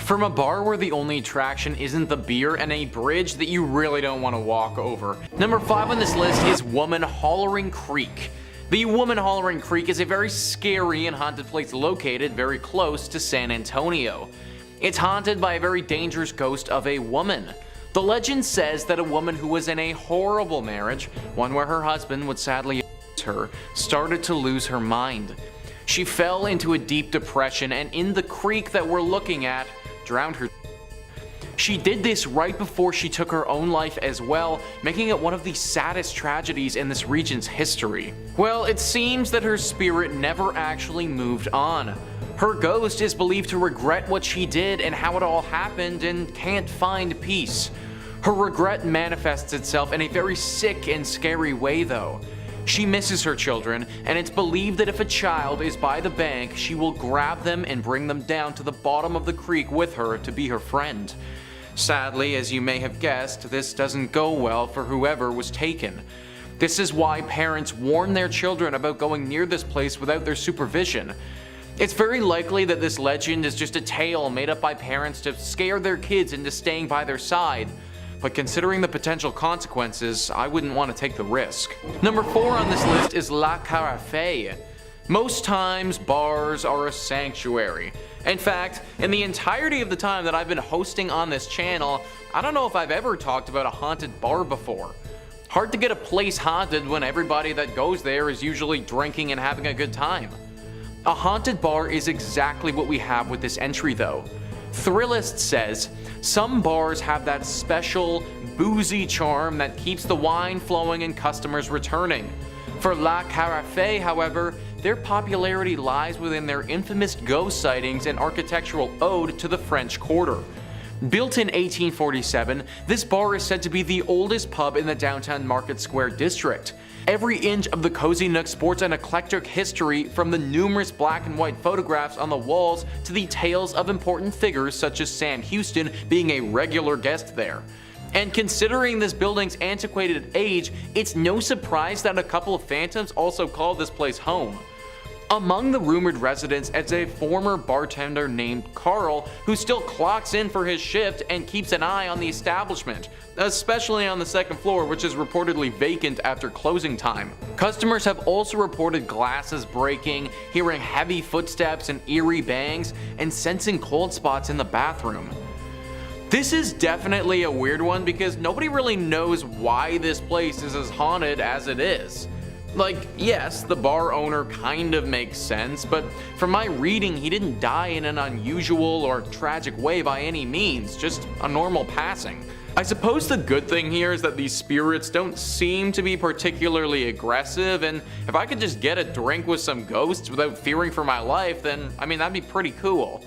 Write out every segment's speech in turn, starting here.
From a bar where the only attraction isn't the beer and a bridge that you really don't want to walk over. Number 5 on this list is Woman Hollering Creek. The Woman Hollering Creek is a very scary and haunted place located very close to San Antonio. It's haunted by a very dangerous ghost of a woman. The legend says that a woman who was in a horrible marriage, one where her husband would sadly abuse her, started to lose her mind. She fell into a deep depression and in the creek that we're looking at, drowned her. She did this right before she took her own life as well, making it one of the saddest tragedies in this region's history. Well, it seems that her spirit never actually moved on. Her ghost is believed to regret what she did and how it all happened and can't find peace. Her regret manifests itself in a very sick and scary way though. She misses her children, and it's believed that if a child is by the bank, she will grab them and bring them down to the bottom of the creek with her to be her friend. Sadly, as you may have guessed, this doesn't go well for whoever was taken. This is why parents warn their children about going near this place without their supervision. It's very likely that this legend is just a tale made up by parents to scare their kids into staying by their side, but considering the potential consequences, I wouldn't want to take the risk. Number 4 on this list is La Carafe. Most times, bars are a sanctuary. In fact, in the entirety of the time that I've been hosting on this channel, I don't know if I've ever talked about a haunted bar before. Hard to get a place haunted when everybody that goes there is usually drinking and having a good time. A haunted bar is exactly what we have with this entry though. Thrillist says, some bars have that special, boozy charm that keeps the wine flowing and customers returning. For La Carafe, however, their popularity lies within their infamous ghost sightings and architectural ode to the French Quarter. Built in 1847, this bar is said to be the oldest pub in the downtown Market Square district. Every inch of the cozy nook sports an eclectic history, from the numerous black and white photographs on the walls to the tales of important figures such as Sam Houston being a regular guest there. And considering this building's antiquated age, it's no surprise that a couple of phantoms also call this place home. Among the rumored residents is a former bartender named Carl, who still clocks in for his shift and keeps an eye on the establishment, especially on the second floor, which is reportedly vacant after closing time. Customers have also reported glasses breaking, hearing heavy footsteps and eerie bangs, and sensing cold spots in the bathroom. This is definitely a weird one because nobody really knows why this place is as haunted as it is. Like, yes, the bar owner kind of makes sense, but from my reading, he didn't die in an unusual or tragic way by any means, just a normal passing. I suppose the good thing here is that these spirits don't seem to be particularly aggressive, and if I could just get a drink with some ghosts without fearing for my life, then I mean that'd be pretty cool.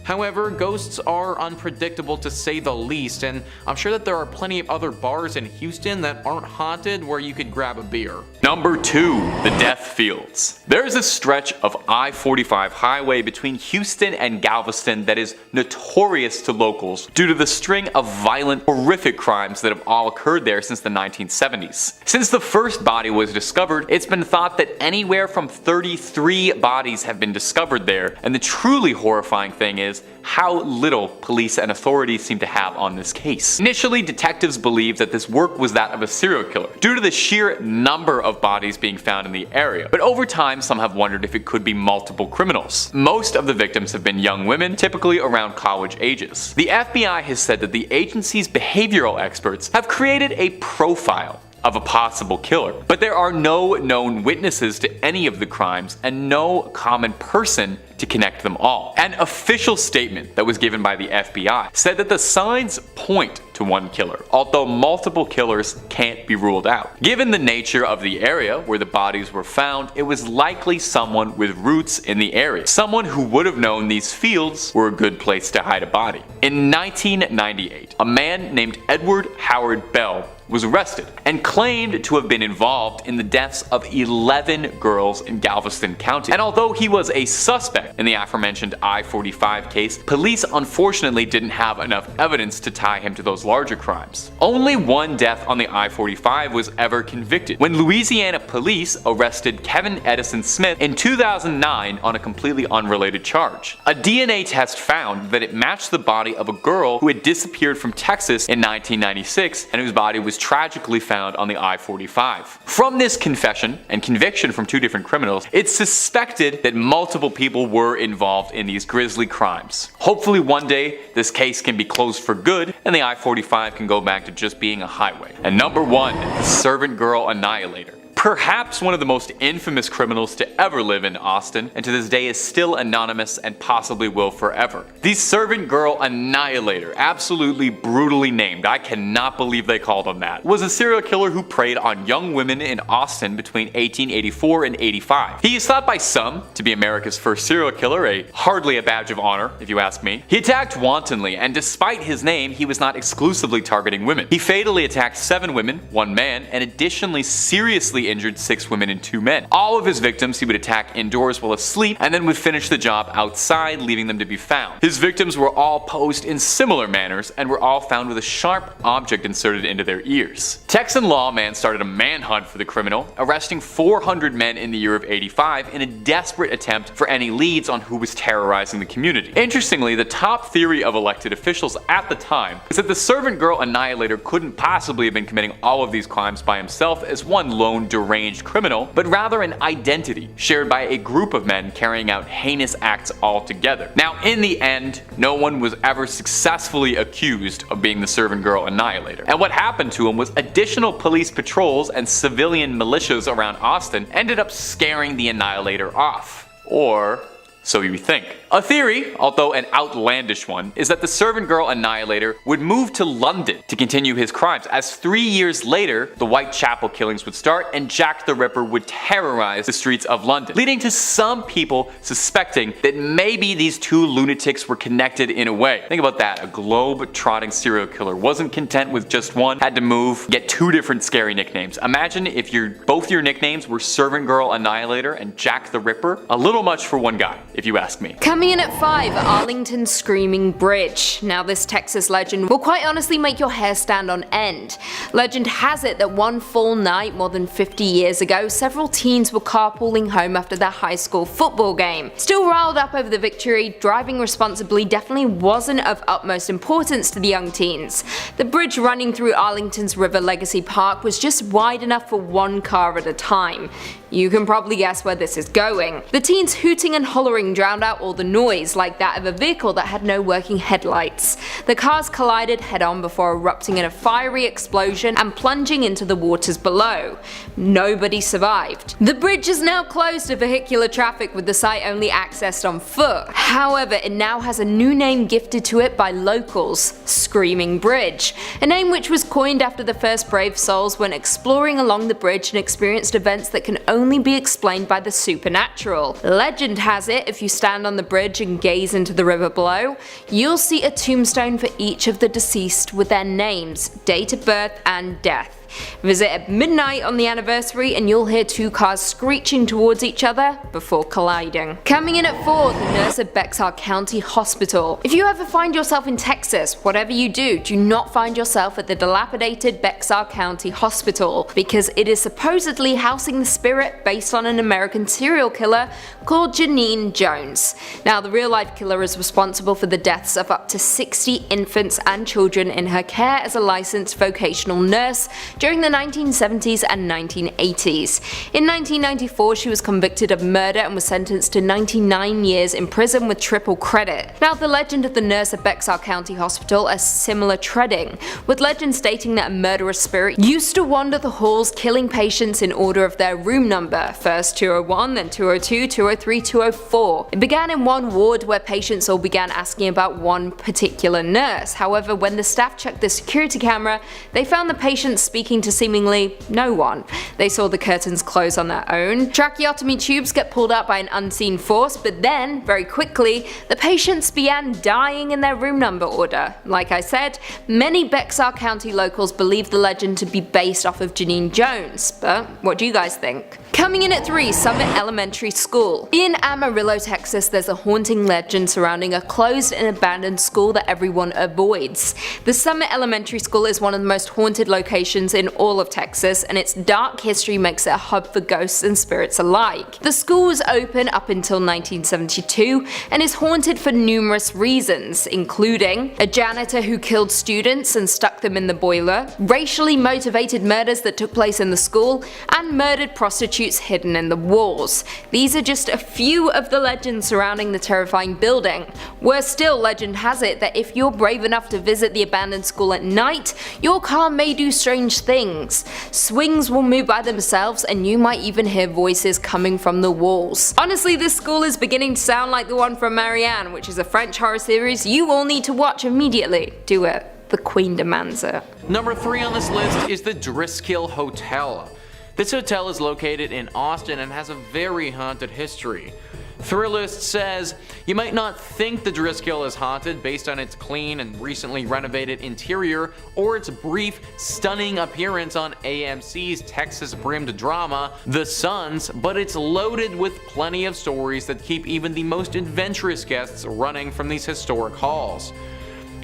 However, ghosts are unpredictable to say the least, and I'm sure that there are plenty of other bars in Houston that aren't haunted where you could grab a beer. Number 2. The Death Fields. There is a stretch of I-45 highway between Houston and Galveston that is notorious to locals due to the string of violent, horrific crimes that have all occurred there since the 1970s. Since the first body was discovered, it's been thought that anywhere from 33 bodies have been discovered there, and the truly horrifying thing is how little police and authorities seem to have on this case. Initially, detectives believed that this work was that of a serial killer, due to the sheer number of bodies being found in the area, but over time some have wondered if it could be multiple criminals. Most of the victims have been young women, typically around college ages. The FBI has said that the agency's behavioral experts have created a profile of a possible killer, but there are no known witnesses to any of the crimes and no common person to connect them all. An official statement that was given by the FBI said that the signs point to one killer, although multiple killers can't be ruled out. Given the nature of the area where the bodies were found, it was likely someone with roots in the area, someone who would have known these fields were a good place to hide a body. In 1998, a man named Edward Howard Bell was arrested and claimed to have been involved in the deaths of 11 girls in Galveston County. And although he was a suspect, in the aforementioned I-45 case, police unfortunately didn't have enough evidence to tie him to those larger crimes. Only one death on the I-45 was ever convicted, when Louisiana police arrested Kevin Edison Smith in 2009 on a completely unrelated charge. A DNA test found that it matched the body of a girl who had disappeared from Texas in 1996 and whose body was tragically found on the I-45. From this confession and conviction from two different criminals, it's suspected that multiple people were involved in these grisly crimes. Hopefully one day this case can be closed for good and the I-45 can go back to just being a highway. And number 1, the servant girl Annihilator. Perhaps one of the most infamous criminals to ever live in Austin, and to this day is still anonymous and possibly will forever. The servant girl Annihilator, absolutely brutally named, I cannot believe they called him that, was a serial killer who preyed on young women in Austin between 1884 and 85. He is thought by some to be America's first serial killer, hardly a badge of honor if you ask me. He attacked wantonly, and despite his name, he was not exclusively targeting women. He fatally attacked 7 women, 1 man, and additionally seriously injured 6 women and 2 men. All of his victims he would attack indoors while asleep and then would finish the job outside, leaving them to be found. His victims were all posed in similar manners and were all found with a sharp object inserted into their ears. Texan lawman started a manhunt for the criminal, arresting 400 men in the year of 85 in a desperate attempt for any leads on who was terrorizing the community. Interestingly, the top theory of elected officials at the time was that the servant girl Annihilator couldn't possibly have been committing all of these crimes by himself as one lone deranged criminal, but rather an identity shared by a group of men carrying out heinous acts all together. Now, in the end, no one was ever successfully accused of being the servant girl Annihilator. And what happened to him was additional police patrols and civilian militias around Austin ended up scaring the Annihilator off. Or so you think. A theory, although an outlandish one, is that the servant girl Annihilator would move to London to continue his crimes, as 3 years later, the Whitechapel killings would start and Jack the Ripper would terrorize the streets of London, leading to some people suspecting that maybe these 2 lunatics were connected in a way. Think about that, a globe-trotting serial killer wasn't content with just one, had to move, get 2 different scary nicknames. Imagine if both your nicknames were Servant Girl Annihilator and Jack the Ripper. A little much for one guy, if you ask me. Coming in at 5, Arlington Screaming Bridge. Now this Texas legend will quite honestly make your hair stand on end. Legend has it that one full night more than 50 years ago, several teens were carpooling home after their high school football game. Still riled up over the victory, driving responsibly definitely wasn't of utmost importance to the young teens. The bridge running through Arlington's River Legacy Park was just wide enough for 1 car at a time. You can probably guess where this is going. The teens hooting and hollering drowned out all the noise, like that of a vehicle that had no working headlights. The cars collided head-on before erupting in a fiery explosion and plunging into the waters below. Nobody survived. The bridge is now closed to vehicular traffic, with the site only accessed on foot. However, it now has a new name gifted to it by locals, Screaming Bridge, a name which was coined after the first brave souls went exploring along the bridge and experienced events that can only be explained by the supernatural. Legend has it, if you stand on the bridge and gaze into the river below, you'll see a tombstone for each of the deceased with their names, date of birth, and death. Visit at midnight on the anniversary and you'll hear 2 cars screeching towards each other before colliding. Coming in at 4, the nurse at Bexar County Hospital. If you ever find yourself in Texas, whatever you do not find yourself at the dilapidated Bexar County Hospital, because it is supposedly housing the spirit based on an American serial killer called Janine Jones. Now, the real-life killer is responsible for the deaths of up to 60 infants and children in her care as a licensed vocational nurse during the 1970s and 1980s. In 1994, she was convicted of murder and was sentenced to 99 years in prison with triple credit. Now, the legend of the nurse at Bexar County Hospital is similar treading, with legend stating that a murderous spirit used to wander the halls killing patients in order of their room number, first 201, then 202, 203, 204. It began in one ward where patients all began asking about one particular nurse. However, when the staff checked the security camera, they found the patients speaking to seemingly no one. They saw the curtains close on their own, tracheotomy tubes get pulled out by an unseen force, but then, very quickly, the patients began dying in their room number order. Like I said, many Bexar County locals believe the legend to be based off of Janine Jones, but what do you guys think? Coming in at 3, Summit Elementary School. In Amarillo, Texas, there's a haunting legend surrounding a closed and abandoned school that everyone avoids. The Summit Elementary School is one of the most haunted locations in all of Texas, and its dark history makes it a hub for ghosts and spirits alike. The school was open up until 1972 and is haunted for numerous reasons, including a janitor who killed students and stuck them in the boiler, racially motivated murders that took place in the school, and murdered prostitutes hidden in the walls. These are just a few of the legends surrounding the terrifying building. Worse still, legend has it that if you're brave enough to visit the abandoned school at night, your car may do strange things. Swings will move by themselves and you might even hear voices coming from the walls. Honestly, this school is beginning to sound like the one from Marianne, which is a French horror series you all need to watch immediately. Do it. The Queen demands it. Number 3 on this list is the Driskill Hotel. This hotel is located in Austin and has a very haunted history. Thrillist says, you might not think the Driskill is haunted based on its clean and recently renovated interior or its brief, stunning appearance on AMC's Texas-brimmed drama, The Sons, but it's loaded with plenty of stories that keep even the most adventurous guests running from these historic halls.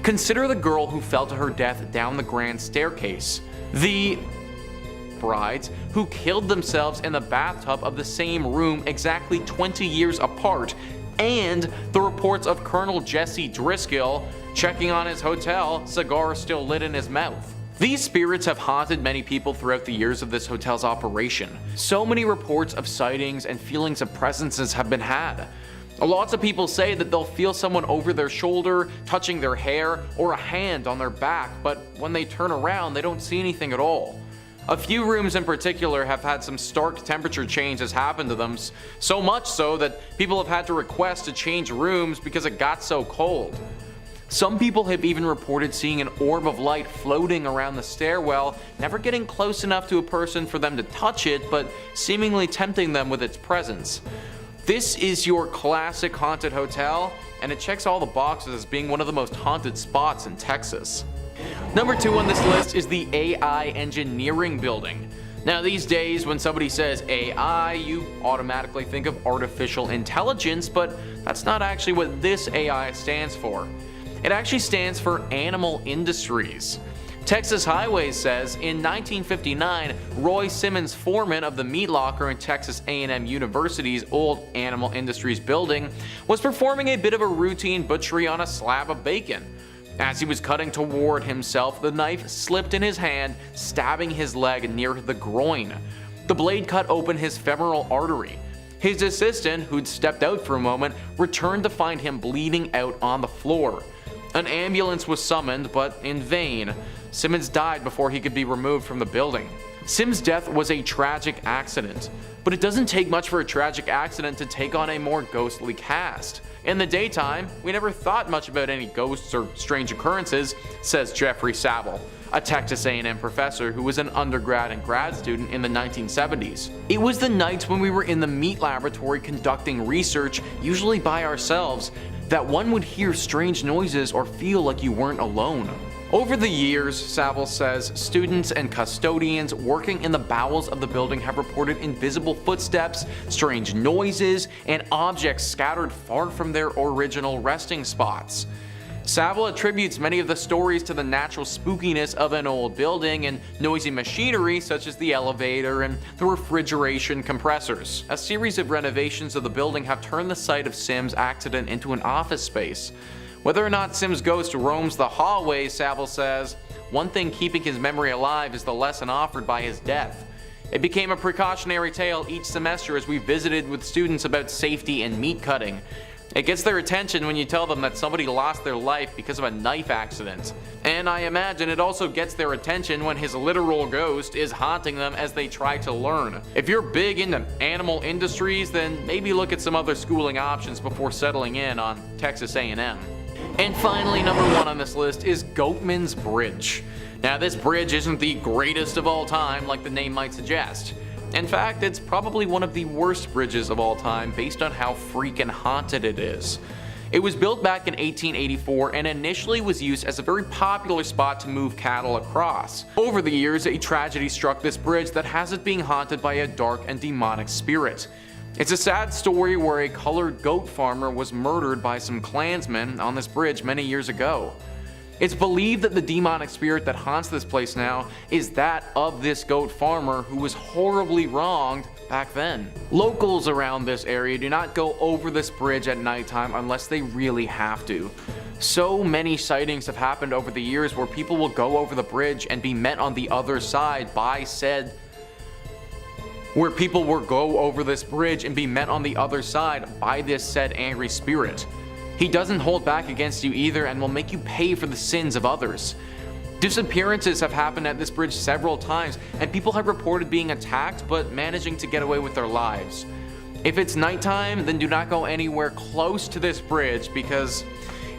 Consider the girl who fell to her death down the grand staircase, the brides who killed themselves in the bathtub of the same room exactly 20 years apart, and the reports of Colonel Jesse Driskill checking on his hotel, cigar still lit in his mouth. These spirits have haunted many people throughout the years of this hotel's operation. So many reports of sightings and feelings of presences have been had. Lots of people say that they'll feel someone over their shoulder, touching their hair, or a hand on their back, but when they turn around they don't see anything at all. A few rooms in particular have had some stark temperature changes happen to them, so much so that people have had to request to change rooms because it got so cold. Some people have even reported seeing an orb of light floating around the stairwell, never getting close enough to a person for them to touch it, but seemingly tempting them with its presence. This is your classic haunted hotel, and it checks all the boxes as being one of the most haunted spots in Texas. Number 2 on this list is the AI Engineering Building. Now these days when somebody says AI, you automatically think of artificial intelligence, but that's not actually what this AI stands for. It actually stands for Animal Industries. Texas Highways says in 1959, Roy Simmons, foreman of the meat locker in Texas A&M University's old Animal Industries building, was performing a bit of a routine butchery on a slab of bacon. As he was cutting toward himself, the knife slipped in his hand, stabbing his leg near the groin. The blade cut open his femoral artery. His assistant, who'd stepped out for a moment, returned to find him bleeding out on the floor. An ambulance was summoned, but in vain. Simmons died before he could be removed from the building. Sims' death was a tragic accident, but it doesn't take much for a tragic accident to take on a more ghostly cast. In the daytime, we never thought much about any ghosts or strange occurrences, says Jeffrey Saville, a Texas A&M professor who was an undergrad and grad student in the 1970s. It was the nights when we were in the meat laboratory conducting research, usually by ourselves, that one would hear strange noises or feel like you weren't alone. Over the years, Saville says, students and custodians working in the bowels of the building have reported invisible footsteps, strange noises, and objects scattered far from their original resting spots. Saville attributes many of the stories to the natural spookiness of an old building and noisy machinery such as the elevator and the refrigeration compressors. A series of renovations of the building have turned the site of Sims' accident into an office space. Whether or not Sims' ghost roams the hallways, Saville says, one thing keeping his memory alive is the lesson offered by his death. It became a precautionary tale each semester as we visited with students about safety and meat cutting. It gets their attention when you tell them that somebody lost their life because of a knife accident. And I imagine it also gets their attention when his literal ghost is haunting them as they try to learn. If you're big into Animal Industries, then maybe look at some other schooling options before settling in on Texas A&M. And finally, number 1 on this list is Goatman's Bridge. Now this bridge isn't the greatest of all time like the name might suggest. In fact, it's probably one of the worst bridges of all time based on how freaking haunted it is. It was built back in 1884 and initially was used as a very popular spot to move cattle across. Over the years, a tragedy struck this bridge that has it being haunted by a dark and demonic spirit. It's a sad story where a colored goat farmer was murdered by some Klansmen on this bridge many years ago. It's believed that the demonic spirit that haunts this place now is that of this goat farmer who was horribly wronged back then. Locals around this area do not go over this bridge at nighttime unless they really have to. So many sightings have happened over the years where people will go over the bridge and be met on the other side by said angry spirit. He doesn't hold back against you either and will make you pay for the sins of others. Disappearances have happened at this bridge several times, and people have reported being attacked but managing to get away with their lives. If it's nighttime, then do not go anywhere close to this bridge because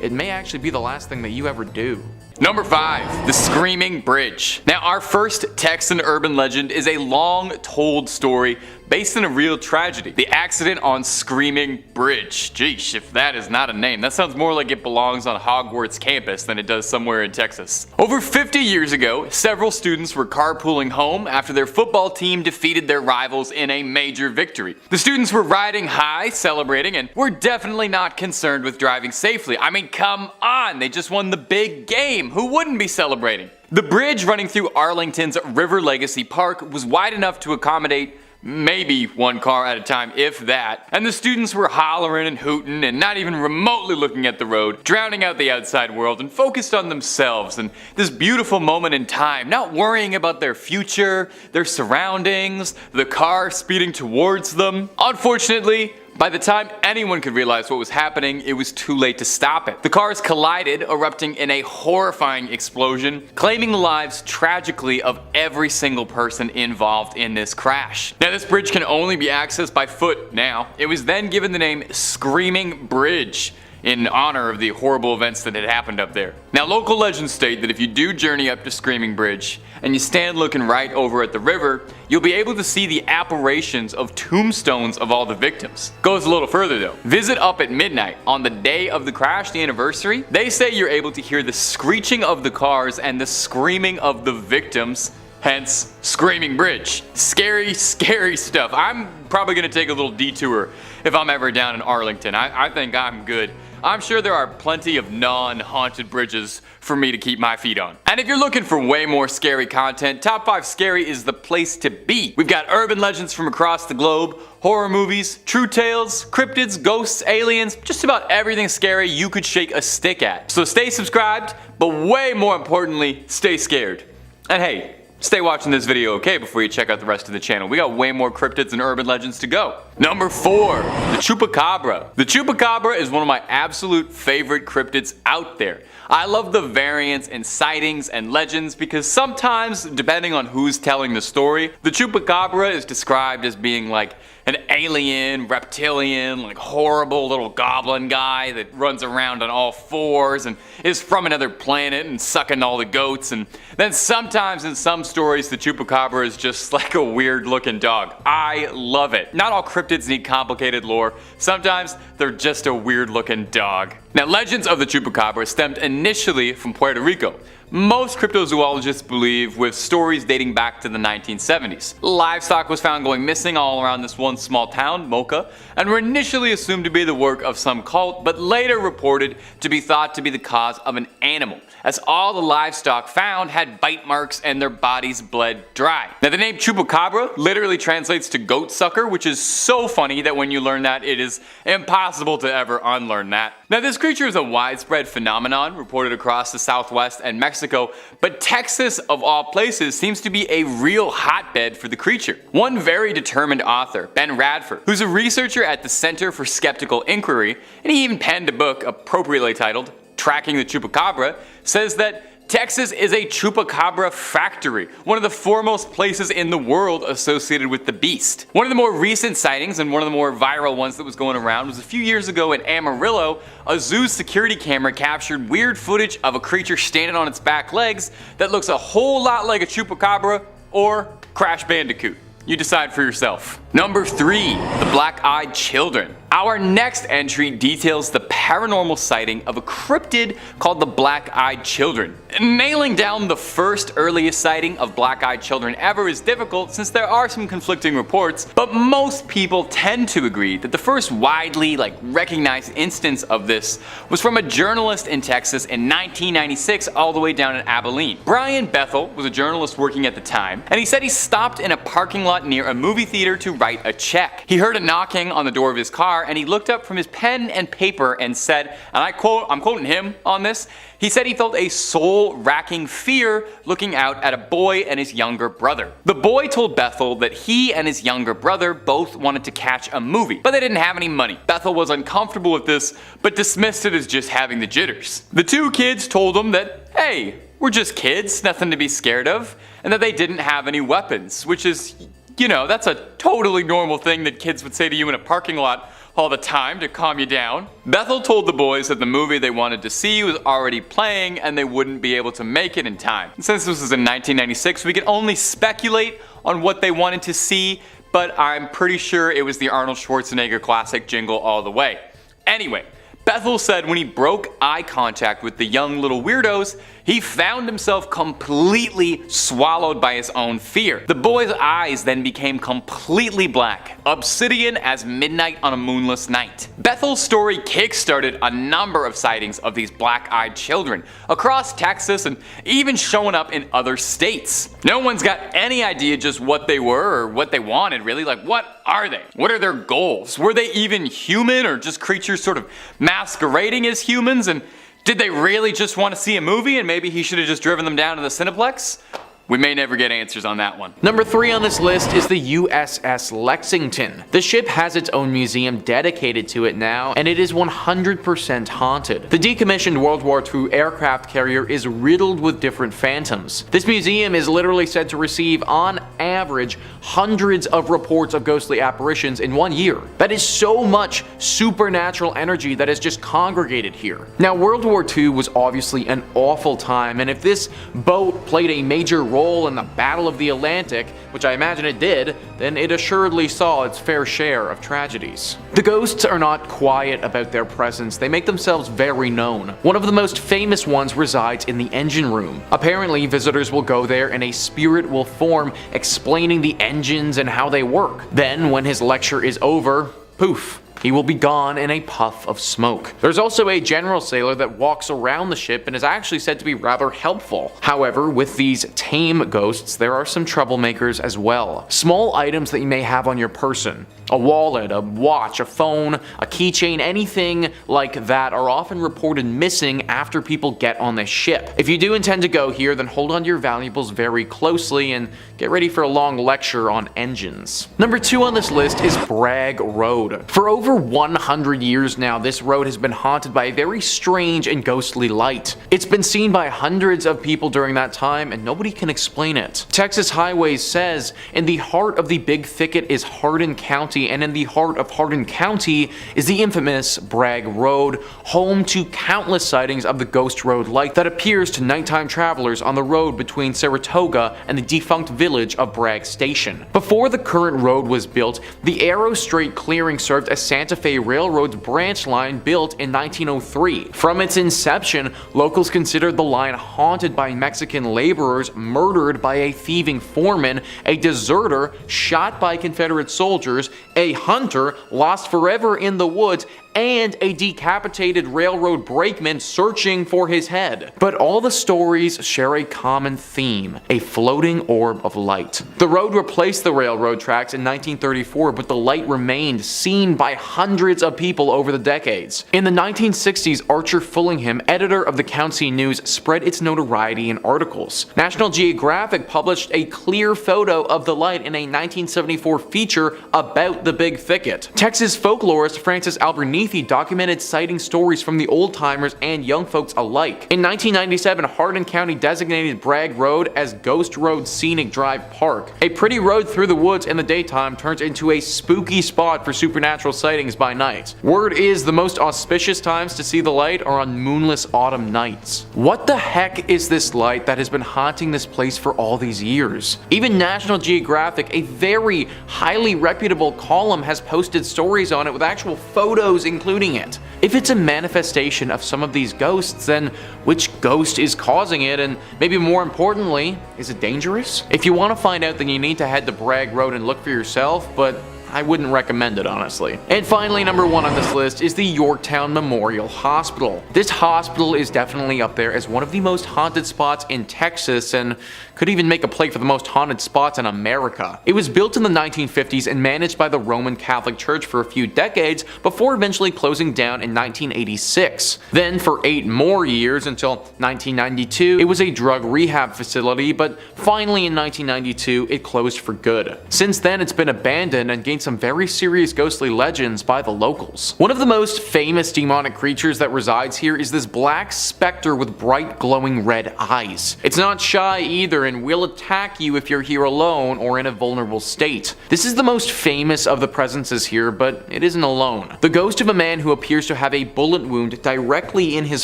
it may actually be the last thing that you ever do. Number 5, the Screaming Bridge. Now, our first Texan urban legend is a long-told story based on a real tragedy. The accident on Screaming Bridge. Geesh, if that is not a name, that sounds more like it belongs on Hogwarts campus than it does somewhere in Texas. Over 50 years ago, several students were carpooling home after their football team defeated their rivals in a major victory. The students were riding high, celebrating, and were definitely not concerned with driving safely. I mean, come on, they just won the big game. Who wouldn't be celebrating? The bridge running through Arlington's River Legacy Park was wide enough to accommodate maybe one car at a time, if that, and the students were hollering and hooting and not even remotely looking at the road, drowning out the outside world and focused on themselves and this beautiful moment in time, not worrying about their future, their surroundings, the car speeding towards them. Unfortunately, by the time anyone could realize what was happening, it was too late to stop it. The cars collided, erupting in a horrifying explosion, claiming the lives tragically of every single person involved in this crash. Now, this bridge can only be accessed by foot now. It was then given the name Screaming Bridge in honor of the horrible events that had happened up there. Now, local legends state that if you do journey up to Screaming Bridge and you stand looking right over at the river, you'll be able to see the apparitions of tombstones of all the victims. Goes a little further though. Visit up at midnight on the day of the crash, the anniversary. They say you're able to hear the screeching of the cars and the screaming of the victims. Hence, Screaming Bridge. Scary, scary stuff. I'm probably gonna take a little detour if I'm ever down in Arlington. I think I'm good. I'm sure there are plenty of non-haunted bridges for me to keep my feet on. And if you're looking for way more scary content, Top 5 Scary is the place to be. We've got urban legends from across the globe, horror movies, true tales, cryptids, ghosts, aliens, just about everything scary you could shake a stick at. So stay subscribed, but way more importantly, stay scared. And hey, stay watching this video, okay, before you check out the rest of the channel. We got way more cryptids and urban legends to go. Number 4, the Chupacabra. The Chupacabra is one of my absolute favorite cryptids out there. I love the variants and sightings and legends because sometimes, depending on who's telling the story, the Chupacabra is described as being like an alien, reptilian, like horrible little goblin guy that runs around on all fours and is from another planet and sucking all the goats. And then sometimes in some stories the Chupacabra is just like a weird looking dog. I love it. Not all cryptids need complicated lore. Sometimes they're just a weird looking dog. Now, legends of the Chupacabra stemmed initially from Puerto Rico. Most cryptozoologists believe with stories dating back to the 1970s. Livestock was found going missing all around this one small town, Mocha, and were initially assumed to be the work of some cult, but later reported to be thought to be the cause of an animal, as all the livestock found had bite marks and their bodies bled dry. Now, the name Chupacabra literally translates to goat sucker, which is so funny that when you learn that, it is impossible to ever unlearn that. Now, this creature is a widespread phenomenon reported across the Southwest and Mexico, but Texas, of all places, seems to be a real hotbed for the creature. One very determined author, Ben Radford, who's a researcher at the Center for Skeptical Inquiry, and he even penned a book appropriately titled Tracking the Chupacabra, says that Texas is a Chupacabra factory, one of the foremost places in the world associated with the beast. One of the more recent sightings, and one of the more viral ones that was going around, was a few years ago in Amarillo. A zoo's security camera captured weird footage of a creature standing on its back legs that looks a whole lot like a Chupacabra or Crash Bandicoot. You decide for yourself. Number 3. The Black-Eyed Children. Our next entry details the paranormal sighting of a cryptid called the Black-Eyed Children. Nailing down the first earliest sighting of Black-Eyed Children ever is difficult since there are some conflicting reports, but most people tend to agree that the first widely recognized instance of this was from a journalist in Texas in 1996 all the way down in Abilene. Brian Bethel was a journalist working at the time, and he said he stopped in a parking lot near a movie theater to write a check. He heard a knocking on the door of his car, and he looked up from his pen and paper and said, and I quote, I'm quoting him on this, he said he felt a soul-racking fear looking out at a boy and his younger brother. The boy told Bethel that he and his younger brother both wanted to catch a movie, but they didn't have any money. Bethel was uncomfortable with this, but dismissed it as just having the jitters. The two kids told him that, hey, we're just kids, nothing to be scared of, and that they didn't have any weapons, which is, you know, that's a totally normal thing that kids would say to you in a parking lot all the time to calm you down. Bethel told the boys that the movie they wanted to see was already playing and they wouldn't be able to make it in time. And since this was in 1996, we can only speculate on what they wanted to see, but I'm pretty sure it was the Arnold Schwarzenegger classic Jingle All the Way. Anyway, Bethel said when he broke eye contact with the young little weirdos, he found himself completely swallowed by his own fear. The boy's eyes then became completely black, obsidian as midnight on a moonless night. Bethel's story kickstarted a number of sightings of these black-eyed children across Texas and even showing up in other states. No one's got any idea just what they were or what they wanted really. What are they? What are their goals? Were they even human or just creatures sort of masquerading as humans? And did they really just want to see a movie and maybe he should have just driven them down to the Cineplex? We may never get answers on that one. Number 3 on this list is the USS Lexington. The ship has its own museum dedicated to it now, and it is 100% haunted. The decommissioned World War II aircraft carrier is riddled with different phantoms. This museum is literally said to receive, on average, hundreds of reports of ghostly apparitions in 1 year. That is so much supernatural energy that has just congregated here. Now, World War II was obviously an awful time, and if this boat played a major role in the Battle of the Atlantic, which I imagine it did, then it assuredly saw its fair share of tragedies. The ghosts are not quiet about their presence, they make themselves very known. One of the most famous ones resides in the engine room. Apparently, visitors will go there and a spirit will form explaining the engines and how they work. Then, when his lecture is over, poof, he will be gone in a puff of smoke. There's also a general sailor that walks around the ship and is actually said to be rather helpful. However, with these tame ghosts, there are some troublemakers as well. Small items that you may have on your person, a wallet, a watch, a phone, a keychain, anything like that are often reported missing after people get on the ship. If you do intend to go here, then hold on to your valuables very closely and get ready for a long lecture on engines. Number 2 on this list is Bragg Road. For over 100 years now, this road has been haunted by a very strange and ghostly light. It's been seen by hundreds of people during that time, and nobody can explain it. Texas Highways says, in the heart of the big thicket is Hardin County, and in the heart of Hardin County is the infamous Bragg Road, home to countless sightings of the ghost road light that appears to nighttime travelers on the road between Saratoga and the defunct village of Bragg Station. Before the current road was built, the Arrow Strait clearing served as Santa Fe Railroad's branch line built in 1903. From its inception, locals considered the line haunted by Mexican laborers murdered by a thieving foreman, a deserter shot by Confederate soldiers, a hunter lost forever in the woods, and a decapitated railroad brakeman searching for his head. But all the stories share a common theme, a floating orb of light. The road replaced the railroad tracks in 1934, but the light remained, seen by hundreds of people over the decades. In the 1960s, Archer Fullingham, editor of the County News, spread its notoriety in articles. National Geographic published a clear photo of the light in a 1974 feature about the Big Thicket. Texas folklorist Francis Albanese underneath he documented sighting stories from the old-timers and young folks alike. In 1997, Hardin County designated Bragg Road as Ghost Road Scenic Drive Park. A pretty road through the woods in the daytime turns into a spooky spot for supernatural sightings by night. Word is the most auspicious times to see the light are on moonless autumn nights. What the heck is this light that has been haunting this place for all these years? Even National Geographic, a very highly reputable column, has posted stories on it with actual photos including it. If it's a manifestation of some of these ghosts, then which ghost is causing it, and maybe more importantly, is it dangerous? If you want to find out, then you need to head to Bragg Road and look for yourself, but I wouldn't recommend it, honestly. And finally, number 1 on this list is the Yorktown Memorial Hospital. This hospital is definitely up there as one of the most haunted spots in Texas, and could even make a play for the most haunted spots in America. It was built in the 1950s and managed by the Roman Catholic Church for a few decades before eventually closing down in 1986. Then for 8 more years until 1992, it was a drug rehab facility, but finally in 1992, it closed for good. Since then, it's been abandoned and gained some very serious ghostly legends by the locals. One of the most famous demonic creatures that resides here is this black specter with bright glowing red eyes. It's not shy either and will attack you if you're here alone or in a vulnerable state. This is the most famous of the presences here, but it isn't alone. The ghost of a man who appears to have a bullet wound directly in his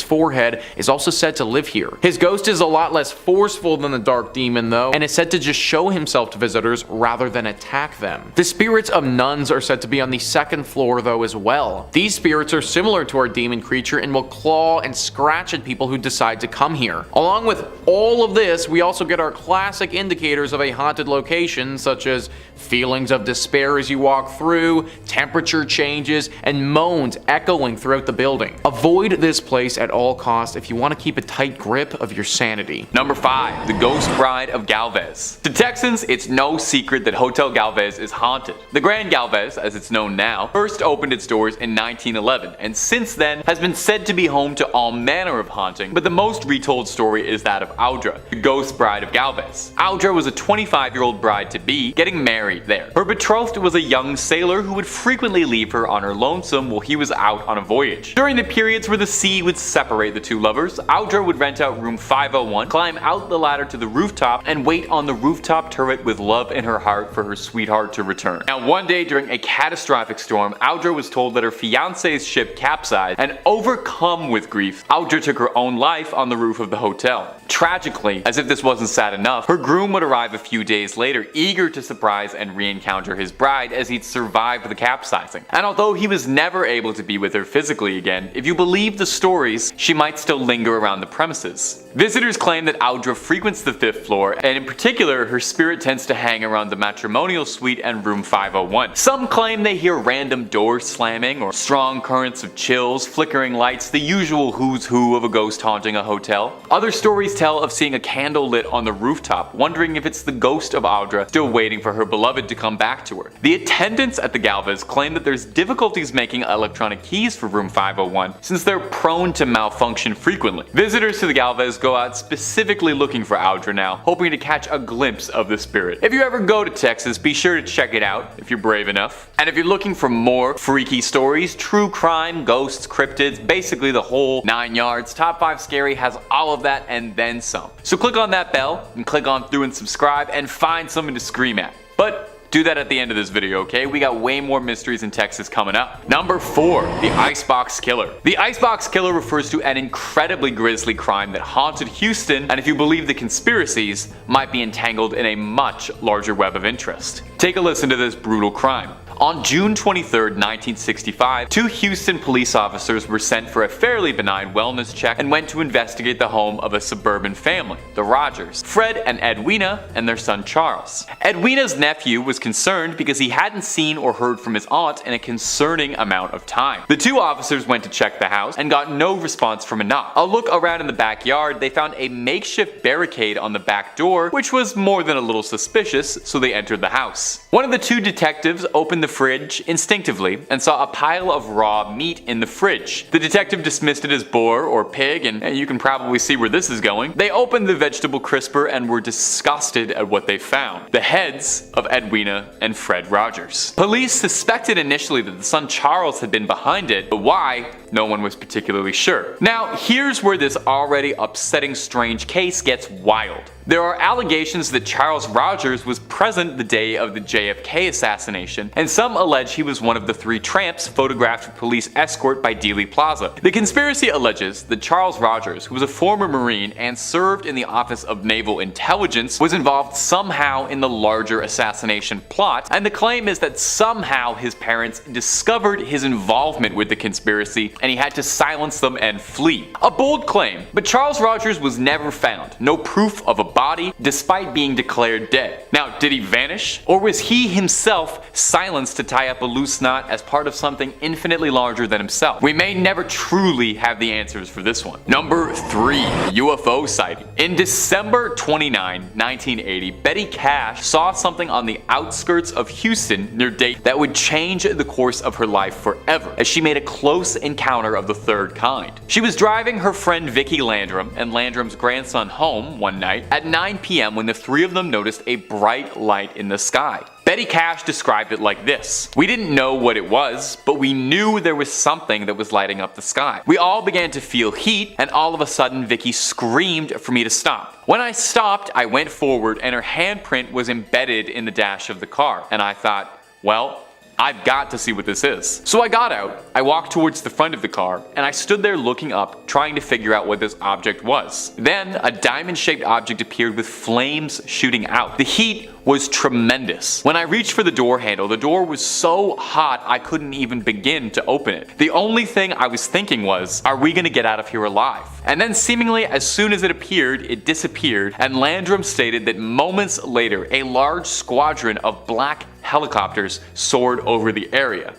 forehead is also said to live here. His ghost is a lot less forceful than the dark demon though, and is said to just show himself to visitors rather than attack them. The spirits of nuns are said to be on the 2nd floor though as well. These spirits are similar to our demon creature and will claw and scratch at people who decide to come here. Along with all of this, we also get our classic indicators of a haunted location, such as feelings of despair as you walk through, temperature changes, and moans echoing throughout the building. Avoid this place at all costs if you want to keep a tight grip of your sanity. Number 5. The Ghost Bride of Galvez. To Texans, it's no secret that Hotel Galvez is haunted. The Grand Galvez, as it's known now, first opened its doors in 1911, and since then has been said to be home to all manner of haunting, but the most retold story is that of Audra, the Ghost Bride of Galvez. Audra was a 25-year-old bride-to-be getting married there. Her betrothed was a young sailor who would frequently leave her on her lonesome while he was out on a voyage. During the periods where the sea would separate the two lovers, Audra would rent out room 501, climb out the ladder to the rooftop, and wait on the rooftop turret with love in her heart for her sweetheart to return. Now, one day during a catastrophic storm, Audra was told that her fiance's ship capsized, and overcome with grief, Audra took her own life on the roof of the hotel. Tragically, as if this wasn't sad enough, her groom would arrive a few days later, eager to surprise and re-encounter his bride as he'd survived the capsizing. And although he was never able to be with her physically again, if you believe the stories, she might still linger around the premises. Visitors claim that Audra frequents the 5th floor, and in particular, her spirit tends to hang around the matrimonial suite and room 501. Some claim they hear random doors slamming, or strong currents of chills, flickering lights, the usual who's who of a ghost haunting a hotel. Other stories tell of seeing a candle lit on the rooftop, wondering if it's the ghost of Audra still waiting for her beloved to come back to her. The attendants at the Galvez claim that there's difficulties making electronic keys for room 501 since they're prone to malfunction frequently. Visitors to the Galvez go out specifically looking for Audra now, hoping to catch a glimpse of the spirit. If you ever go to Texas, be sure to check it out if you're brave enough. And if you're looking for more freaky stories, true crime, ghosts, cryptids, basically the whole 9 yards, Top 5 Scary has all of that and then some. So click on that bell and click on through and subscribe and find something to scream at. But do that at the end of this video, okay? We got way more mysteries in Texas coming up. Number 4, the Icebox Killer. The Icebox Killer refers to an incredibly grisly crime that haunted Houston, and if you believe the conspiracies, might be entangled in a much larger web of interest. Take a listen to this brutal crime. On June 23, 1965, 2 Houston police officers were sent for a fairly benign wellness check and went to investigate the home of a suburban family, the Rogers, Fred and Edwina, and their son Charles. Edwina's nephew was concerned because he hadn't seen or heard from his aunt in a concerning amount of time. The 2 officers went to check the house and got no response from a knock. A look around in the backyard, they found a makeshift barricade on the back door, which was more than a little suspicious, so they entered the house. One of the 2 detectives opened the the fridge instinctively and saw a pile of raw meat in the fridge. The detective dismissed it as boar or pig, and you can probably see where this is going. They opened the vegetable crisper and were disgusted at what they found: the heads of Edwina and Fred Rogers. Police suspected initially that the son Charles had been behind it, but why? No one was particularly sure. Now, here's where this already upsetting strange case gets wild. There are allegations that Charles Rogers was present the day of the JFK assassination, and some allege he was one of the 3 tramps photographed with police escort by Dealey Plaza. The conspiracy alleges that Charles Rogers, who was a former Marine and served in the Office of Naval Intelligence, was involved somehow in the larger assassination plot, and the claim is that somehow his parents discovered his involvement with the conspiracy and he had to silence them and flee. A bold claim, but Charles Rogers was never found. No proof of a body, despite being declared dead. Now, did he vanish? Or was he himself silenced to tie up a loose knot as part of something infinitely larger than himself? We may never truly have the answers for this one. Number 3. UFO sighting. In December 29, 1980, Betty Cash saw something on the outskirts of Houston near date that would change the course of her life forever, as she made a close encounter of the third kind. She was driving her friend Vicki Landrum and Landrum's grandson home one night at 9 p.m. when the 3 of them noticed a bright light in the sky. Betty Cash described it like this: "We didn't know what it was, but we knew there was something that was lighting up the sky. We all began to feel heat, and all of a sudden Vicki screamed for me to stop. When I stopped, I went forward and her handprint was embedded in the dash of the car, and I thought, well, I've got to see what this is. So I got out, I walked towards the front of the car, and I stood there looking up, trying to figure out what this object was. Then a diamond-shaped object appeared with flames shooting out. The heat was tremendous. When I reached for the door handle, the door was so hot I couldn't even begin to open it. The only thing I was thinking was, are we gonna get out of here alive? And then seemingly as soon as it appeared, it disappeared, and Landrum stated that moments later, a large squadron of black helicopters soared over the area.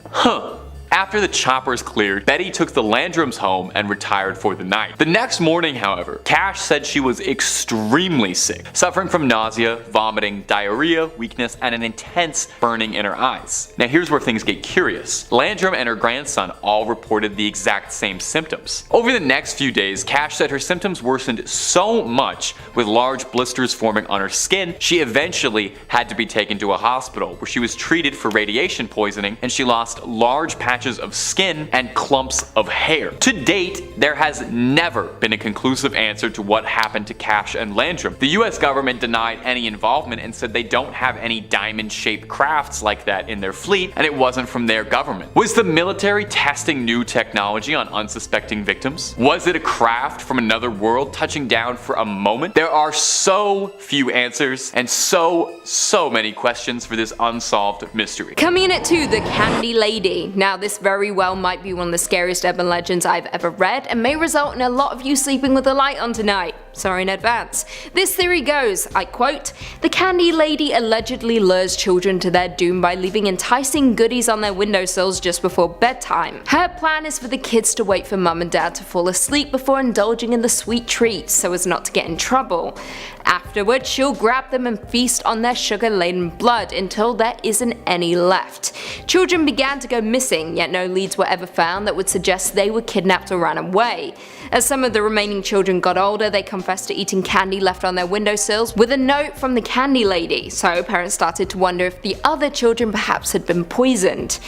After the choppers cleared, Betty took the Landrums home and retired for the night. The next morning, however, Cash said she was extremely sick, suffering from nausea, vomiting, diarrhea, weakness, and an intense burning in her eyes. Now here's where things get curious. Landrum and her grandson all reported the exact same symptoms. Over the next few days, Cash said her symptoms worsened so much, with large blisters forming on her skin, she eventually had to be taken to a hospital where she was treated for radiation poisoning, and she lost large patches of skin and clumps of hair. To date, there has never been a conclusive answer to what happened to Cash and Landrum. The US government denied any involvement and said they don't have any diamond-shaped crafts like that in their fleet, and it wasn't from their government. Was the military testing new technology on unsuspecting victims? Was it a craft from another world touching down for a moment? There are so few answers and so many questions for this unsolved mystery. Coming in at 2, the Candy Lady. Now this very well might be one of the scariest urban legends I've ever read, and may result in a lot of you sleeping with the light on tonight. Sorry in advance. This theory goes, I quote, "The Candy Lady allegedly lures children to their doom by leaving enticing goodies on their windowsills just before bedtime. Her plan is for the kids to wait for mum and dad to fall asleep before indulging in the sweet treats so as not to get in trouble. Afterwards, she'll grab them and feast on their sugar-laden blood until there isn't any left. Children began to go missing, yet no leads were ever found that would suggest they were kidnapped or ran away. As some of the remaining children got older, they confessed to eating candy left on their windowsills with a note from the Candy Lady, so parents started to wonder if the other children perhaps had been poisoned.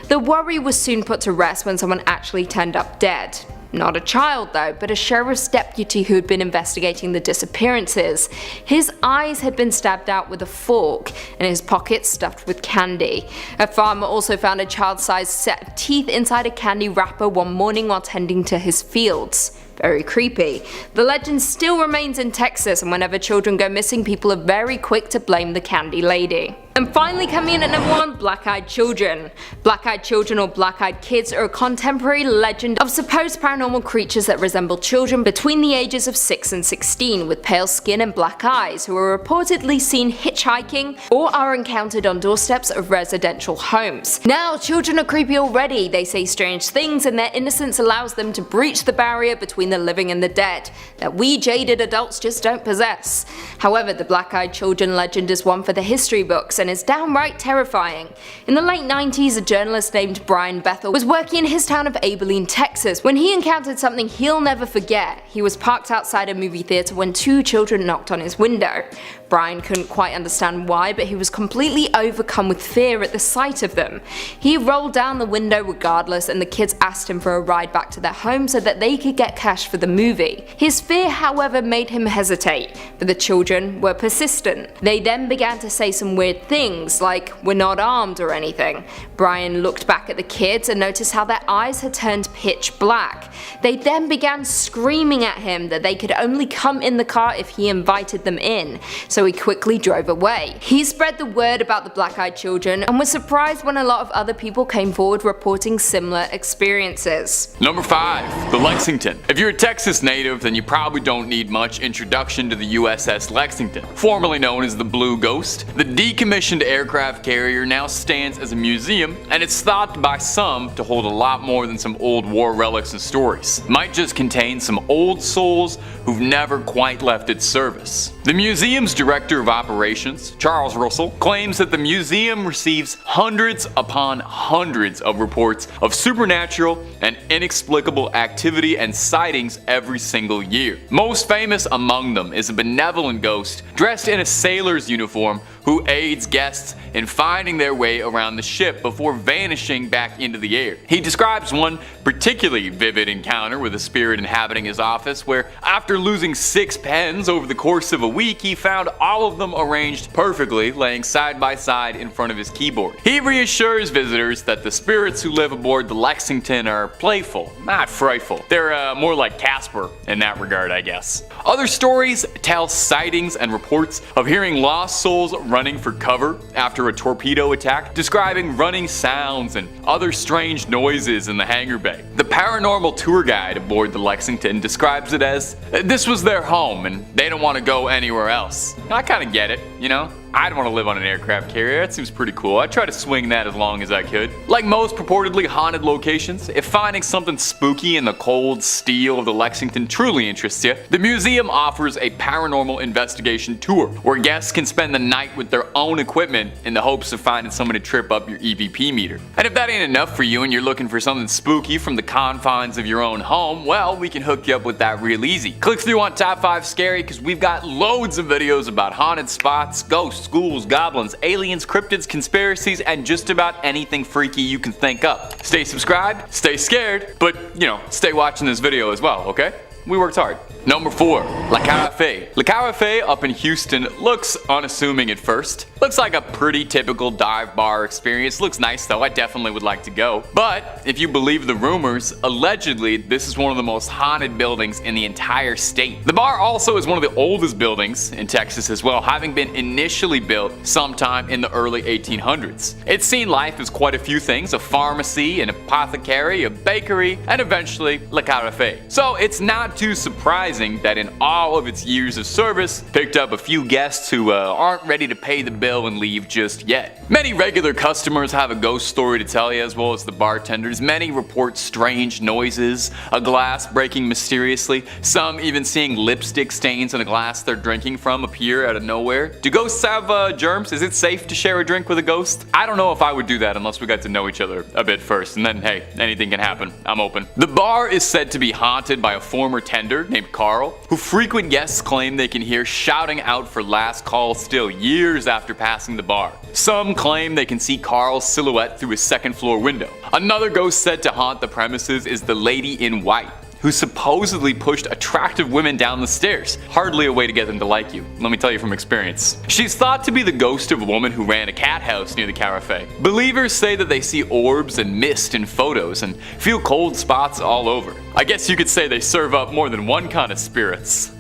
The worry was soon put to rest when someone actually turned up dead. Not a child though, but a sheriff's deputy who had been investigating the disappearances. His eyes had been stabbed out with a fork, and his pockets stuffed with candy. A farmer also found a child-sized set of teeth inside a candy wrapper one morning while tending to his fields. Very creepy. The legend still remains in Texas, and whenever children go missing, people are very quick to blame the Candy Lady. And finally coming in at number 1, Black-Eyed Children. Black-Eyed Children or Black-Eyed Kids are a contemporary legend of supposed paranormal creatures that resemble children between the ages of 6 and 16 with pale skin and black eyes who are reportedly seen hitchhiking or are encountered on doorsteps of residential homes. Now, children are creepy already. They say strange things, and their innocence allows them to breach the barrier between the living and the dead that we jaded adults just don't possess. However, the Black-Eyed Children legend is one for the history books, and is downright terrifying. In the late 90s, a journalist named Brian Bethel was working in his town of Abilene, Texas, when he encountered something he'll never forget. He was parked outside a movie theater when two children knocked on his window. Brian couldn't quite understand why, but he was completely overcome with fear at the sight of them. He rolled down the window regardless, and the kids asked him for a ride back to their home so that they could get cash for the movie. His fear, however, made him hesitate, but the children were persistent. They then began to say some weird things, like, "We're not armed" or anything. Brian looked back at the kids and noticed how their eyes had turned pitch black. They then began screaming at him that they could only come in the car if he invited them in, so he quickly drove away. He spread the word about the black-eyed children and was surprised when a lot of other people came forward reporting similar experiences. Number 5. The Lexington. If you're a Texas native, then you probably don't need much introduction to the USS Lexington. Formerly known as the Blue Ghost, the decommissioned aircraft carrier now stands as a museum, and it's thought by some to hold a lot more than some old war relics and stories. It might just contain some old souls who've never quite left its service. The museum's director of operations, Charles Russell, claims that the museum receives hundreds upon hundreds of reports of supernatural and inexplicable activity and sightings every single year. Most famous among them is a benevolent ghost dressed in a sailor's uniform who aids guests in finding their way around the ship before vanishing back into the air. He describes one particularly vivid encounter with a spirit inhabiting his office where, after losing 6 pens over the course of a week, he found all of them arranged perfectly, laying side by side in front of his keyboard. He reassures visitors that the spirits who live aboard the Lexington are playful, not frightful. They're more like Casper in that regard, I guess. Other stories tell sightings and reports of hearing lost souls running for cover after a torpedo attack, describing running sounds and other strange noises in the hangar bay. The paranormal tour guide aboard the Lexington describes it as, this was their home and they don't want to go anywhere else. I kinda get it, you know? I'd want to live on an aircraft carrier, that seems pretty cool. I'd try to swing that as long as I could. Like most purportedly haunted locations, if finding something spooky in the cold steel of the Lexington truly interests you, the museum offers a paranormal investigation tour, where guests can spend the night with their own equipment in the hopes of finding someone to trip up your EVP meter. And if that ain't enough for you and you're looking for something spooky from the confines of your own home, well, we can hook you up with that real easy. Click through on Top 5 Scary, because we've got loads of videos about haunted spots, ghosts, ghouls, goblins, aliens, cryptids, conspiracies, and just about anything freaky you can think up. Stay subscribed, stay scared, but, you know, stay watching this video as well, okay? We worked hard. Number 4. La Carafe. La Carafe up in Houston looks unassuming at first. Looks like a pretty typical dive bar experience. Looks nice though, I definitely would like to go. But if you believe the rumors, allegedly this is one of the most haunted buildings in the entire state. The bar also is one of the oldest buildings in Texas as well, having been initially built sometime in the early 1800s. It's seen life as quite a few things: a pharmacy, an apothecary, a bakery, and eventually La Carafe. So it's not too surprising that in all of its years of service, picked up a few guests who aren't ready to pay the bill and leave just yet. Many regular customers have a ghost story to tell you, as well as the bartenders. Many report strange noises, a glass breaking mysteriously, some even seeing lipstick stains on a glass they're drinking from appear out of nowhere. Do ghosts have germs? Is it safe to share a drink with a ghost? I don't know if I would do that unless we got to know each other a bit first, and then hey, anything can happen. I'm open. The bar is said to be haunted by a former tender named Carl, who frequent guests claim they can hear shouting out for last call still years after passing the bar. Some claim they can see Carl's silhouette through his second floor window. Another ghost said to haunt the premises is the Lady in White, who supposedly pushed attractive women down the stairs. Hardly a way to get them to like you, let me tell you from experience. She's thought to be the ghost of a woman who ran a cat house near the Carafe. Believers say that they see orbs and mist in photos and feel cold spots all over. I guess you could say they serve up more than one kind of spirits.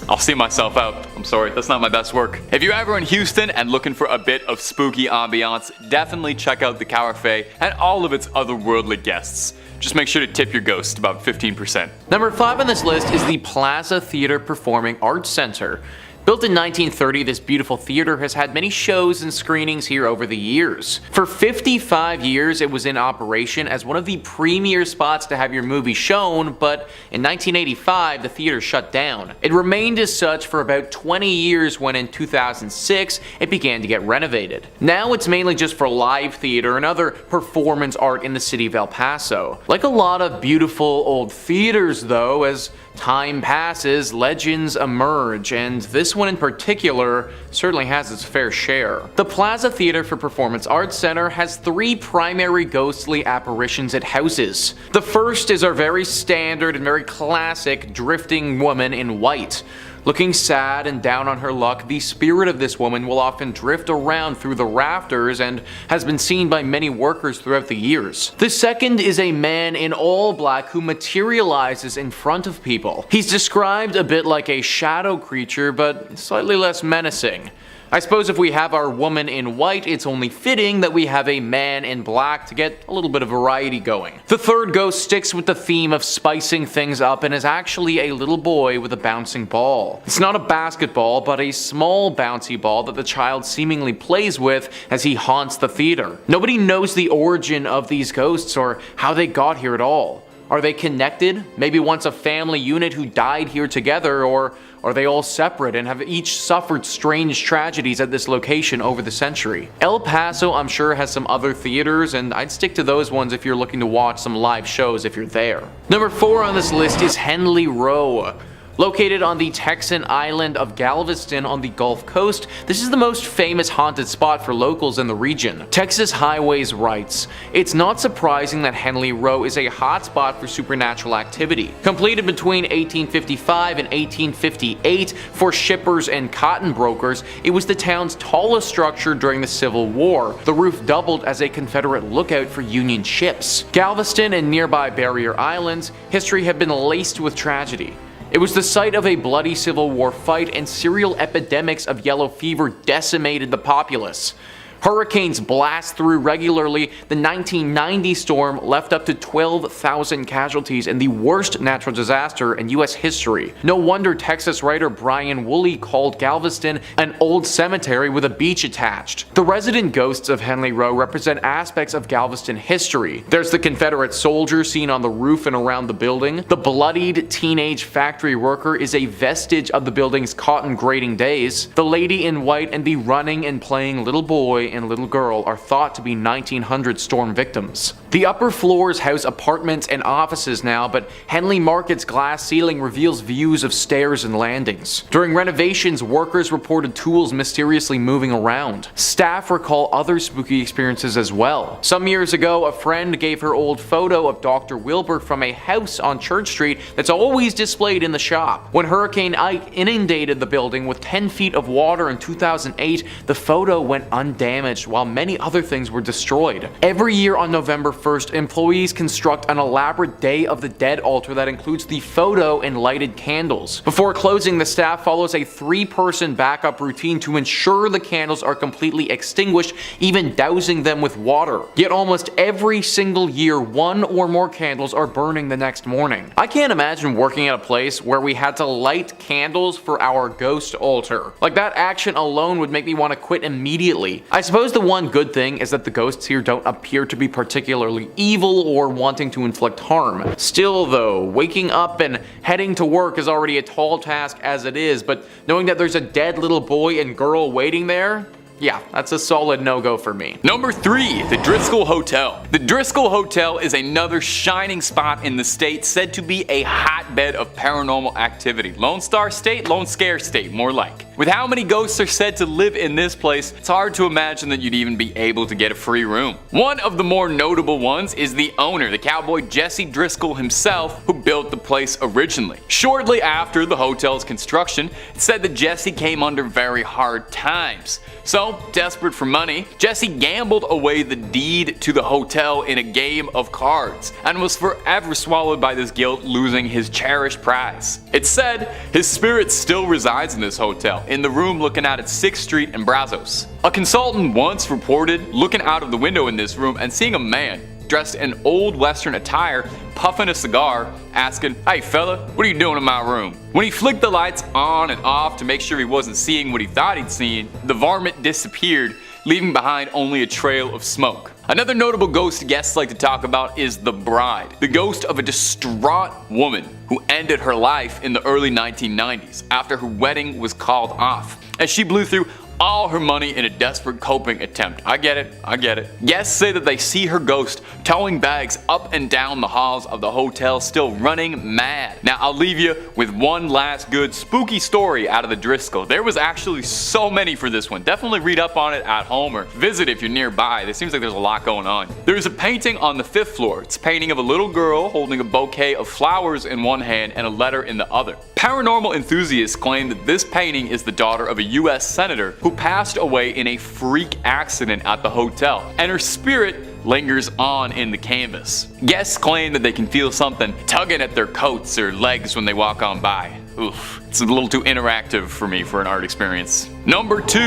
I'll see myself out. I'm sorry, that's not my best work. If you're ever in Houston and looking for a bit of spooky ambiance, definitely check out the Carafe and all of its otherworldly guests. Just make sure to tip your ghost about 15%. Number 5 on this list is the Plaza Theater Performing Arts Center. Built in 1930, this beautiful theater has had many shows and screenings here over the years. For 55 years, it was in operation as one of the premier spots to have your movie shown, but in 1985, the theater shut down. It remained as such for about 20 years when in 2006, it began to get renovated. Now it's mainly just for live theater and other performance art in the city of El Paso. Like a lot of beautiful old theaters though, as time passes, legends emerge, and this one in particular certainly has its fair share. The Plaza Theater for Performance Arts Center has 3 primary ghostly apparitions it houses. The first is our very standard and very classic drifting woman in white. Looking sad and down on her luck, the spirit of this woman will often drift around through the rafters and has been seen by many workers throughout the years. The second is a man in all black who materializes in front of people. He's described a bit like a shadow creature, but slightly less menacing. I suppose if we have our woman in white, it's only fitting that we have a man in black to get a little bit of variety going. The third ghost sticks with the theme of spicing things up and is actually a little boy with a bouncing ball. It's not a basketball, but a small bouncy ball that the child seemingly plays with as he haunts the theater. Nobody knows the origin of these ghosts or how they got here at all. Are they connected? Maybe once a family unit who died here together, or are they all separate and have each suffered strange tragedies at this location over the century? El Paso, I'm sure, has some other theaters, and I'd stick to those ones if you're looking to watch some live shows if you're there. Number 4 on this list is Hendley Row. Located on the Texan island of Galveston on the Gulf Coast, this is the most famous haunted spot for locals in the region. Texas Highways writes, "It's not surprising that Hendley Row is a hotspot for supernatural activity. Completed between 1855 and 1858 for shippers and cotton brokers, it was the town's tallest structure during the Civil War. The roof doubled as a Confederate lookout for Union ships. Galveston and nearby barrier islands, history have been laced with tragedy. It was the site of a bloody Civil War fight, and serial epidemics of yellow fever decimated the populace. Hurricanes blast through regularly. The 1990 storm left up to 12,000 casualties in the worst natural disaster in U.S. history. No wonder Texas writer Brian Woolley called Galveston an old cemetery with a beach attached. The resident ghosts of Hendley Row represent aspects of Galveston history. There's the Confederate soldier seen on the roof and around the building. The bloodied teenage factory worker is a vestige of the building's cotton grading days. The lady in white and the running and playing little boy and little girl are thought to be 1900 storm victims. The upper floors house apartments and offices now, but Henley Market's glass ceiling reveals views of stairs and landings. During renovations, workers reported tools mysteriously moving around. Staff recall other spooky experiences as well. Some years ago, a friend gave her old photo of Dr. Wilbur from a house on Church Street that's always displayed in the shop. When Hurricane Ike inundated the building with 10 feet of water in 2008, the photo went undamaged while many other things were destroyed. Every year on November 1st, employees construct an elaborate Day of the Dead altar that includes the photo and lighted candles. Before closing, the staff follows a 3-person backup routine to ensure the candles are completely extinguished, even dousing them with water. Yet almost every single year, 1 or more candles are burning the next morning. I can't imagine working at a place where we had to light candles for our ghost altar. Like, that action alone would make me want to quit immediately. I suppose the one good thing is that the ghosts here don't appear to be particularly evil or wanting to inflict harm. Still though, waking up and heading to work is already a tall task as it is, but knowing that there's a dead little boy and girl waiting there, yeah, that's a solid no-go for me. Number 3, the Driskill Hotel. The Driskill Hotel is another shining spot in the state, said to be a hotbed of paranormal activity. Lone Star State, Lone Scare State, more like. With how many ghosts are said to live in this place, it's hard to imagine that you'd even be able to get a free room. One of the more notable ones is the owner, the cowboy Jesse Driskill himself, who built the place originally. Shortly after the hotel's construction, it's said that Jesse came under very hard times. So, desperate for money, Jesse gambled away the deed to the hotel in a game of cards, and was forever swallowed by this guilt, losing his cherished prize. It's said his spirit still resides in this hotel, in the room looking out at 6th Street and Brazos. A consultant once reported looking out of the window in this room and seeing a man dressed in old western attire puffing a cigar, asking, "Hey fella, what are you doing in my room?" When he flicked the lights on and off to make sure he wasn't seeing what he thought he'd seen, the varmint disappeared, leaving behind only a trail of smoke. Another notable ghost guests like to talk about is the Bride, the ghost of a distraught woman who ended her life in the early 1990s after her wedding was called off, as she blew through all her money in a desperate coping attempt. I get it. Guests say that they see her ghost towing bags up and down the halls of the hotel, still running mad. Now I'll leave you with one last good spooky story out of the Driskill. There was actually so many for this one. Definitely read up on it at home or visit if you're nearby. It seems like there's a lot going on. There's a painting on the 5th floor. It's a painting of a little girl holding a bouquet of flowers in one hand and a letter in the other. Paranormal enthusiasts claim that this painting is the daughter of a US senator who passed away in a freak accident at the hotel, and her spirit lingers on in the canvas. Guests claim that they can feel something tugging at their coats or legs when they walk on by. Oof, it's a little too interactive for me for an art experience. Number 2,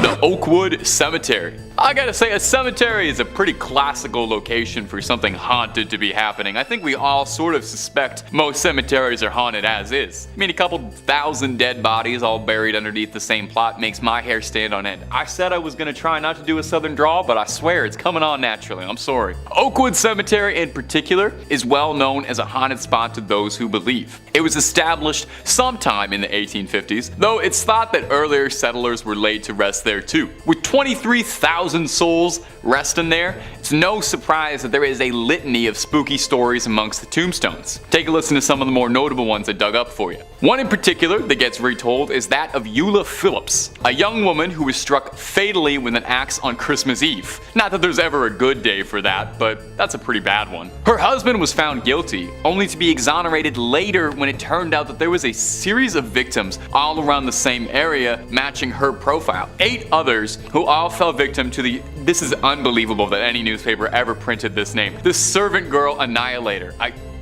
the Oakwood Cemetery. I gotta say, a cemetery is a pretty classical location for something haunted to be happening. I think we all sort of suspect most cemeteries are haunted as is. I mean, a couple thousand dead bodies all buried underneath the same plot makes my hair stand on end. I said I was gonna try not to do a southern drawl, but I swear it's coming on naturally. I'm sorry. Oakwood Cemetery in particular is well known as a haunted spot to those who believe. It was established sometime in the 1850s, though it's thought that earlier settlers were laid to rest there too. With 23,000 souls resting there, it's no surprise that there is a litany of spooky stories amongst the tombstones. Take a listen to some of the more notable ones I dug up for you. One in particular that gets retold is that of Eula Phillips, a young woman who was struck fatally with an axe on Christmas Eve. Not that there's ever a good day for that, but that's a pretty bad one. Her husband was found guilty, only to be exonerated later when it turned out that there was a series of victims all around the same area matching her profile. 8 others who all fell victim to this is unbelievable that any newspaper ever printed this name, the servant girl Annihilator.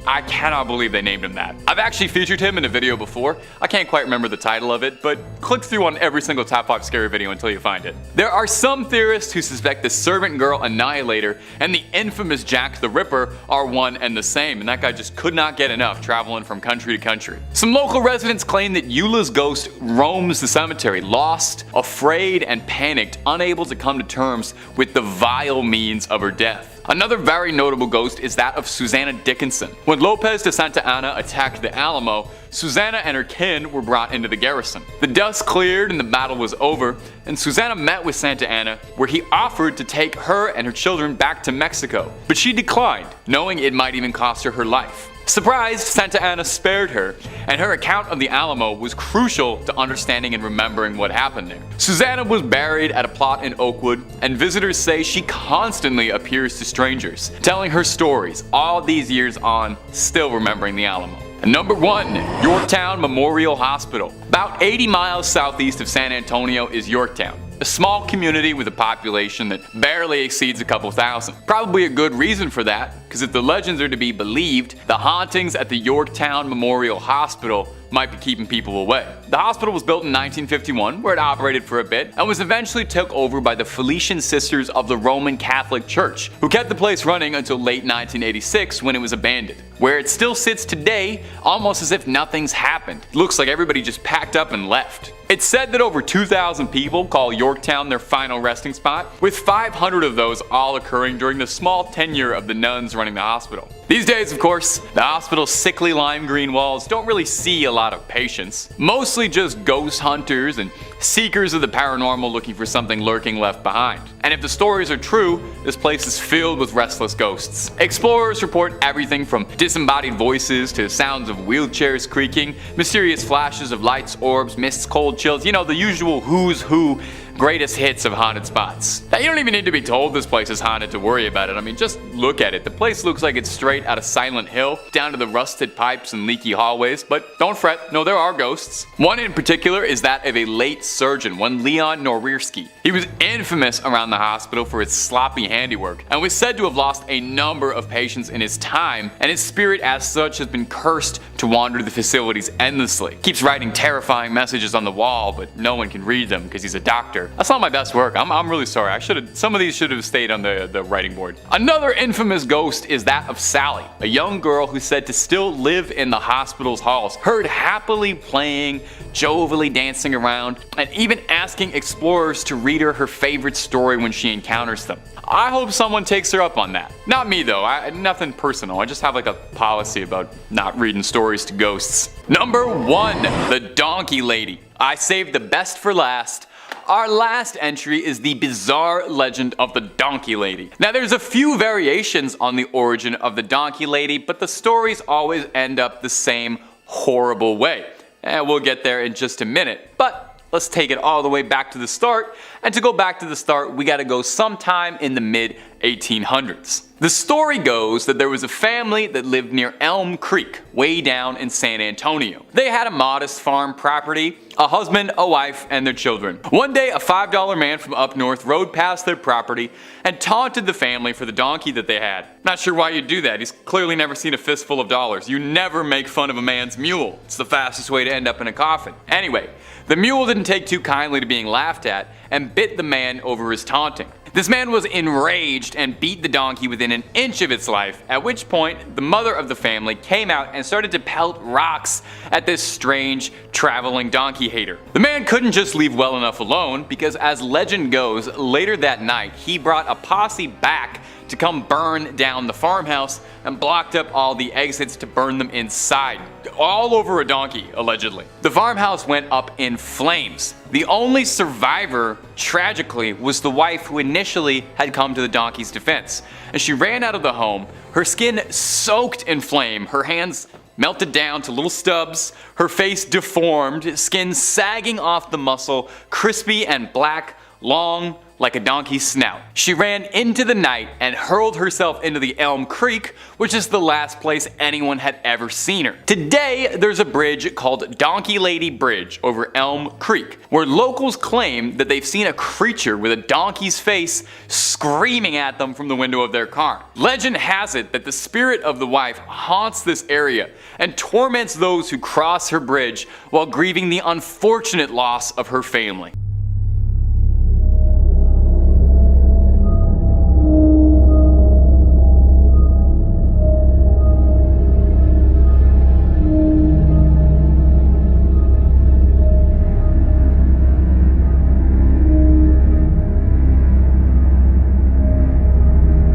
I cannot believe they named him that. I've actually featured him in a video before. I can't quite remember the title of it, but click through on every single top 5 scary video until you find it. There are some theorists who suspect the servant girl Annihilator and the infamous Jack the Ripper are one and the same, and that guy just could not get enough traveling from country to country. Some local residents claim that Eula's ghost roams the cemetery, lost, afraid, and panicked, unable to come to terms with the vile means of her death. Another very notable ghost is that of Susanna Dickinson. When Lopez de Santa Anna attacked the Alamo, Susanna and her kin were brought into the garrison. The dust cleared and the battle was over, and Susanna met with Santa Anna, where he offered to take her and her children back to Mexico. But she declined, knowing it might even cost her her life. Surprised, Santa Anna spared her, and her account of the Alamo was crucial to understanding and remembering what happened there. Susanna was buried at a plot in Oakwood, and visitors say she constantly appears to strangers, telling her stories all these years on, still remembering the Alamo. And number 1, Yorktown Memorial Hospital. About 80 miles southeast of San Antonio is Yorktown, a small community with a population that barely exceeds a couple thousand. Probably a good reason for that, because if the legends are to be believed, the hauntings at the Yorktown Memorial Hospital might be keeping people away. The hospital was built in 1951, where it operated for a bit, and was eventually took over by the Felician Sisters of the Roman Catholic Church, who kept the place running until late 1986 when it was abandoned. Where it still sits today, almost as if nothing's happened. It looks like everybody just packed up and left. It's said that over 2,000 people call Yorktown their final resting spot, with 500 of those all occurring during the small tenure of the nuns running the hospital. These days, of course, the hospital's sickly lime green walls don't really see a lot of patients. Mostly just ghost hunters and seekers of the paranormal looking for something lurking left behind. And if the stories are true, this place is filled with restless ghosts. Explorers report everything from disembodied voices to sounds of wheelchairs creaking, mysterious flashes of lights, orbs, mists, cold chills, you know, the usual who's who greatest hits of haunted spots. Now, you don't even need to be told this place is haunted to worry about it. I mean, just look at it. The place looks like it's straight out of Silent Hill, down to the rusted pipes and leaky hallways, but don't fret, no, there are ghosts. One in particular is that of a late surgeon, one Leon Norierski. He was infamous around the hospital for his sloppy handiwork, and was said to have lost a number of patients in his time, and his spirit as such has been cursed to wander the facilities endlessly. Keeps writing terrifying messages on the wall, but no one can read them because he's a doctor. here. That's not my best work. I'm really sorry. Some of these should have stayed on the writing board. Another infamous ghost is that of Sally, a young girl who's said to still live in the hospital's halls, heard happily playing, jovially dancing around, and even asking explorers to read her favorite story when she encounters them. I hope someone takes her up on that. Not me though, nothing personal. I just have like a policy about not reading stories to ghosts. Number 1, the Donkey Lady. I saved the best for last. Our last entry is the bizarre legend of the Donkey Lady. Now there's a few variations on the origin of the Donkey Lady, but the stories always end up the same horrible way. And we'll get there in just a minute, but let's take it all the way back to the start. And to go back to the start, we gotta go sometime in the mid-1800s. The story goes that there was a family that lived near Elm Creek, way down in San Antonio. They had a modest farm property, a husband, a wife, and their children. One day, a $5 man from up north rode past their property and taunted the family for the donkey that they had. Not sure why you'd do that. He's clearly never seen a fistful of dollars. You never make fun of a man's mule. It's the fastest way to end up in a coffin. Anyway, the mule didn't take too kindly to being laughed at and bit the man over his taunting. This man was enraged and beat the donkey within an inch of its life, at which point the mother of the family came out and started to pelt rocks at this strange traveling donkey hater. The man couldn't just leave well enough alone, because as legend goes, later that night he brought a posse back to come burn down the farmhouse and blocked up all the exits to burn them inside, all over a donkey, allegedly. The farmhouse went up in flames. The only survivor, tragically, was the wife who initially had come to the donkey's defense. As she ran out of the home, her skin soaked in flame, her hands melted down to little stubs, her face deformed, skin sagging off the muscle, crispy and black, long, like a donkey's snout. She ran into the night and hurled herself into the Elm Creek, which is the last place anyone had ever seen her. Today, there's a bridge called Donkey Lady Bridge over Elm Creek, where locals claim that they've seen a creature with a donkey's face screaming at them from the window of their car. Legend has it that the spirit of the wife haunts this area and torments those who cross her bridge while grieving the unfortunate loss of her family.